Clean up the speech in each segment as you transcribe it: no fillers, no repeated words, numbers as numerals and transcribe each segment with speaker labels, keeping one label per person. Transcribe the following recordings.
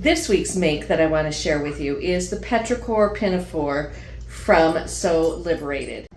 Speaker 1: This week's make that I want to share with you is the Petrichor Pinafore from Sew Liberated.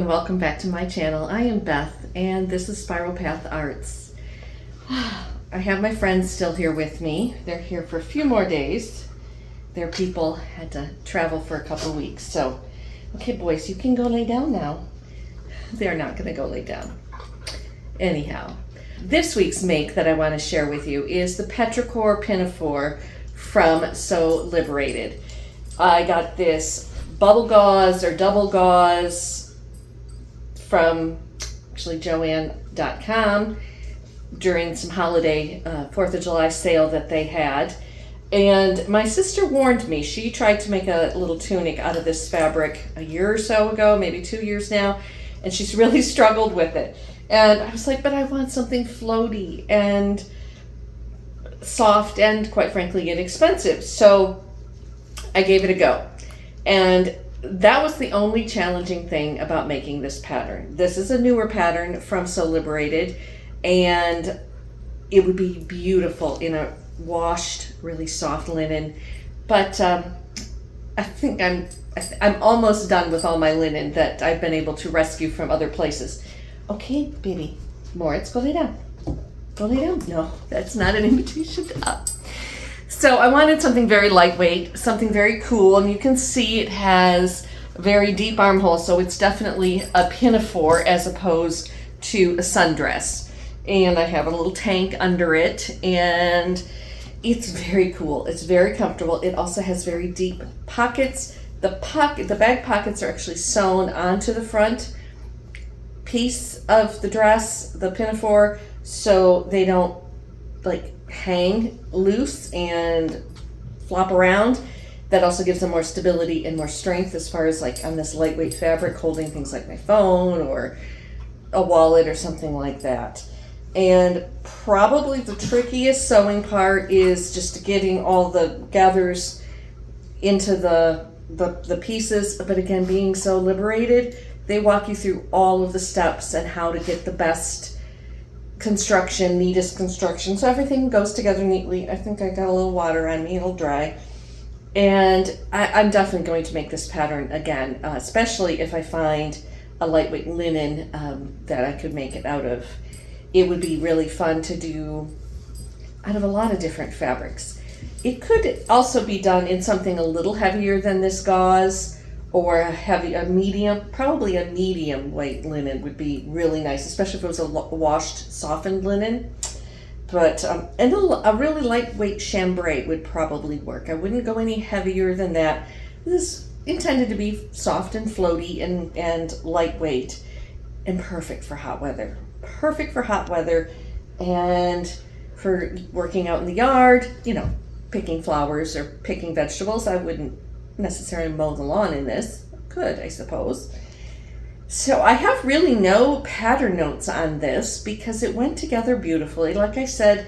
Speaker 1: and welcome back to my channel. I am Beth and this is Spiral Path Arts. I have my friends still here with me. They're here for a few more days. Their people had to travel for a couple of weeks. So, okay boys, you can go lay down now. They're not gonna go lay down. Anyhow, this week's make that I want to share with you is the Petrichor Pinafore from Sew Liberated. I got this bubble gauze or double gauze from actually Joann.com during some holiday 4th of July sale that they had. And my sister warned me. She tried to make a little tunic out of this fabric a year or so ago, maybe 2 years now, and she's really struggled with it. And I was like, but I want something floaty and soft and, quite frankly, inexpensive. So I gave it a go. And that was the only challenging thing about making this pattern. This is a newer pattern from Sew Liberated, and it would be beautiful in a washed, really soft linen. But I think I'm almost done with all my linen that I've been able to rescue from other places. Okay, baby, Moritz, go lay down. Go lay down. No, that's not an invitation to up. So I wanted something very lightweight, something very cool, and you can see it has very deep armhole, so it's definitely a pinafore as opposed to a sundress. And I have a little tank under it, and it's very cool. It's very comfortable. It also has very deep pockets. The bag pockets are actually sewn onto the front piece of the dress, the pinafore, so they don't like hang loose and flop around. That also gives them more stability and more strength as far as like on this lightweight fabric holding things like my phone or a wallet or something like that. And probably the trickiest sewing part is just getting all the gathers into the pieces. But again, being so liberated, they walk you through all of the steps and how to get the best construction, neatest construction, so everything goes together neatly. I think I got a little water on me, it'll dry. And I'm definitely going to make this pattern again, especially if I find a lightweight linen that I could make it out of. It would be really fun to do out of a lot of different fabrics. It could also be done in something a little heavier than this gauze, or a medium, probably a medium weight linen would be really nice, especially if it was a washed, softened linen. But, and a really lightweight chambray would probably work. I wouldn't go any heavier than that. This is intended to be soft and floaty and lightweight and perfect for hot weather. Perfect for hot weather and for working out in the yard, you know, picking flowers or picking vegetables. I wouldn't necessarily mow the lawn in this. Could, I suppose. So I have really no pattern notes on this because it went together beautifully. Like I said,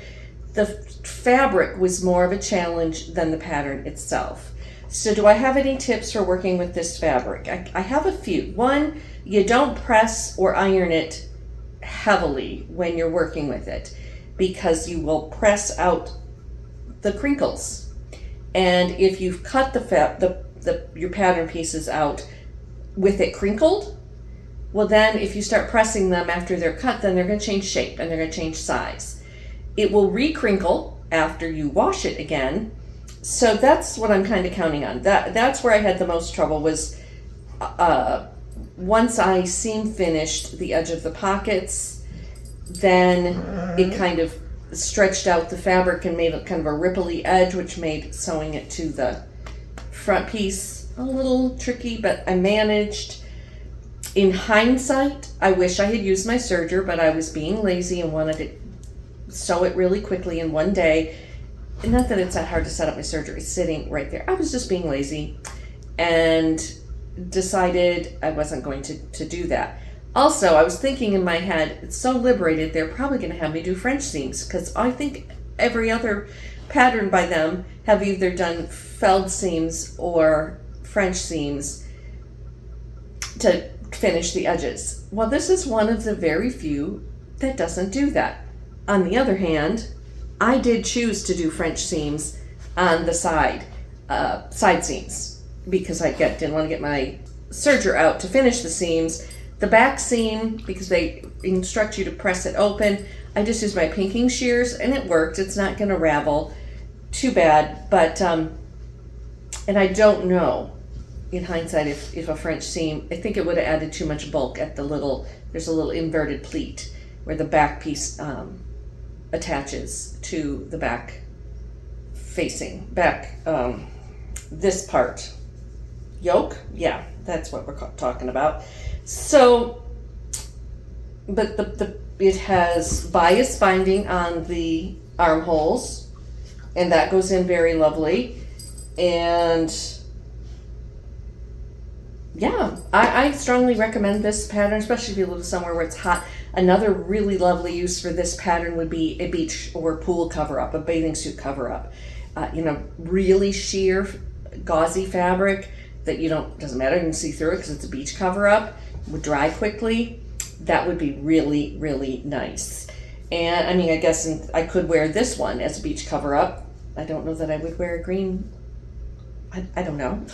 Speaker 1: the fabric was more of a challenge than the pattern itself. So do I have any tips for working with this fabric? I have a few. One, you don't press or iron it heavily when you're working with it because you will press out the crinkles. And if you've cut your pattern pieces out with it crinkled, well then if you start pressing them after they're cut, then they're going to change shape and they're going to change size. It will re-crinkle after you wash it again. So that's what I'm kind of counting on. That's where I had the most trouble was once I seam finished the edge of the pockets, then it kind of stretched out the fabric and made it kind of a ripply edge, which made sewing it to the front piece a little tricky, but I managed. In hindsight, I wish I had used my serger, but I was being lazy and wanted to sew it really quickly in one day. And not that it's that hard to set up my serger, it's sitting right there. I was just being lazy and decided I wasn't going to do that. Also, I was thinking in my head, it's Sew Liberated, they're probably going to have me do French seams because I think every other pattern by them have either done felled seams or French seams to finish the edges. Well, this is one of the very few that doesn't do that. On the other hand, I did choose to do French seams on the side seams, because I didn't want to get my serger out to finish the seams. The back seam, because they instruct you to press it open, I just used my pinking shears and it worked. It's not going to ravel too bad, but and I don't know in hindsight if a French seam, I think it would have added too much bulk at the little, there's a little inverted pleat where the back piece attaches to the back facing, this part. Yoke? Yeah, that's what we're talking about. So, but it has bias binding on the armholes, and that goes in very lovely. And yeah, I strongly recommend this pattern, especially if you live somewhere where it's hot. Another really lovely use for this pattern would be a beach or pool cover-up, a bathing suit cover-up. Really sheer, gauzy fabric that doesn't matter, you can see through it because it's a beach cover-up, would dry quickly. That would be really, really nice. And I mean, I guess I could wear this one as a beach cover-up. I don't know that I would wear a green. I don't know.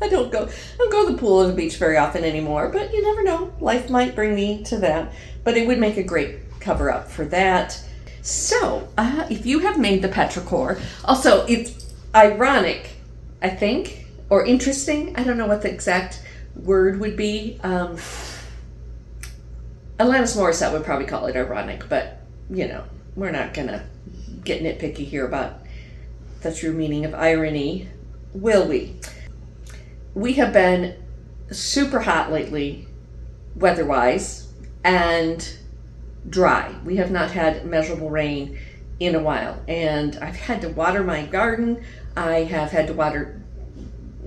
Speaker 1: I don't go to the pool or the beach very often anymore, but you never know. Life might bring me to that. But it would make a great cover-up for that. So, if you have made the Petrichor, also it's ironic, I think, or interesting. I don't know what the exact word would be. Alanis Morissette would probably call it ironic, but we're not gonna get nitpicky here about the true meaning of irony, will we? We have been super hot lately, weather-wise, and dry. We have not had measurable rain in a while, and I've had to water my garden. I have had to water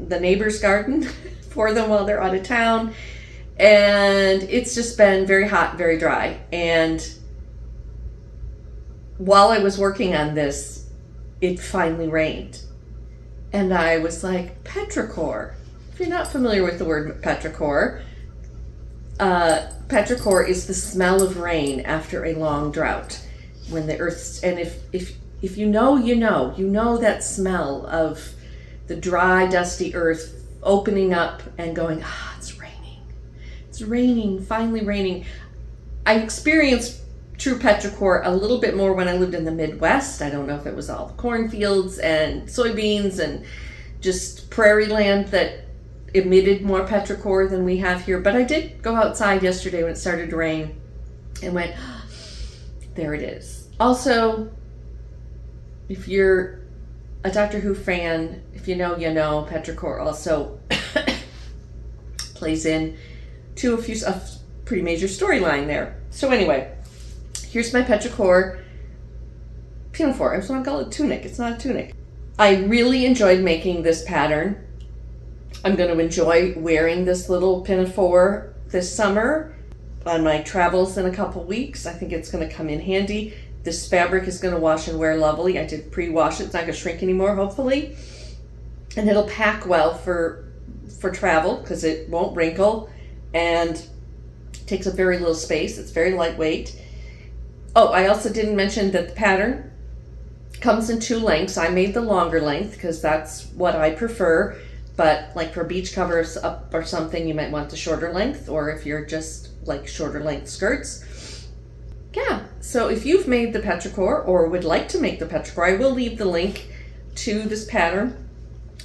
Speaker 1: the neighbor's garden for them while they're out of town, and it's just been very hot, very dry. And while I was working on this, it finally rained, and I was like, Petrichor. If you're not familiar with the word petrichor, petrichor is the smell of rain after a long drought. When the earth, and if you know that smell of the dry, dusty earth opening up and going, it's raining. It's raining, finally raining. I experienced true petrichor a little bit more when I lived in the Midwest. I don't know if it was all the cornfields and soybeans and just prairie land that emitted more petrichor than we have here, but I did go outside yesterday when it started to rain and went, there it is. Also, if you're a Doctor Who fan, if you know, petrichor also plays in to a pretty major storyline there. So anyway, here's my Petrichor Pinafore. I just want to call it tunic. It's not a tunic. I really enjoyed making this pattern. I'm going to enjoy wearing this little pinafore this summer on my travels in a couple weeks. I think it's going to come in handy. This fabric is going to wash and wear lovely. I did pre-wash it. It's not going to shrink anymore, hopefully. And it'll pack well for travel because it won't wrinkle and takes up very little space. It's very lightweight. Oh, I also didn't mention that the pattern comes in 2 lengths. I made the longer length because that's what I prefer. But like for beach covers up or something, you might want the shorter length, or if you're just like shorter length skirts. Yeah, so if you've made the Petrichor or would like to make the Petrichor, I will leave the link to this pattern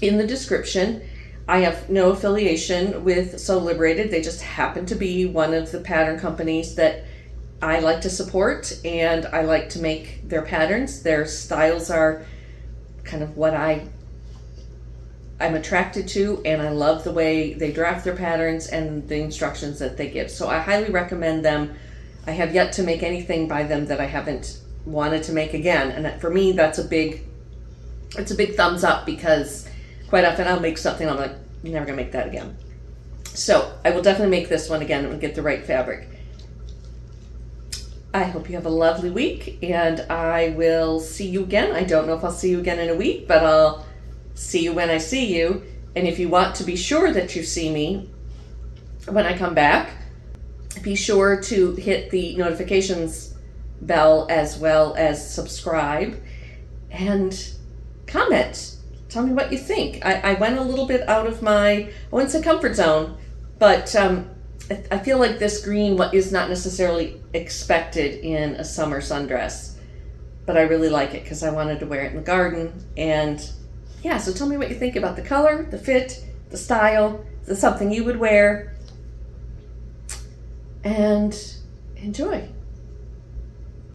Speaker 1: in the description. I have no affiliation with Sew Liberated. They just happen to be one of the pattern companies that I like to support, and I like to make their patterns. Their styles are kind of what I'm attracted to, and I love the way they draft their patterns and the instructions that they give. So I highly recommend them. I have yet to make anything by them that I haven't wanted to make again, and for me that's a big thumbs up, because quite often I'll make something I'm like, you're never gonna make that again. So I will definitely make this one again and get the right fabric. I hope you have a lovely week, and I will see you again. I don't know if I'll see you again in a week, but I'll see you when I see you. And if you want to be sure that you see me when I come back, be sure to hit the notifications bell as well as subscribe and comment. Tell me what you think. I went a little bit out of my, I wouldn't say comfort zone, but I feel like this green is not necessarily expected in a summer sundress, but I really like it because I wanted to wear it in the garden. And yeah, so tell me what you think about the color, the fit, the style. Is this something you would wear? And enjoy.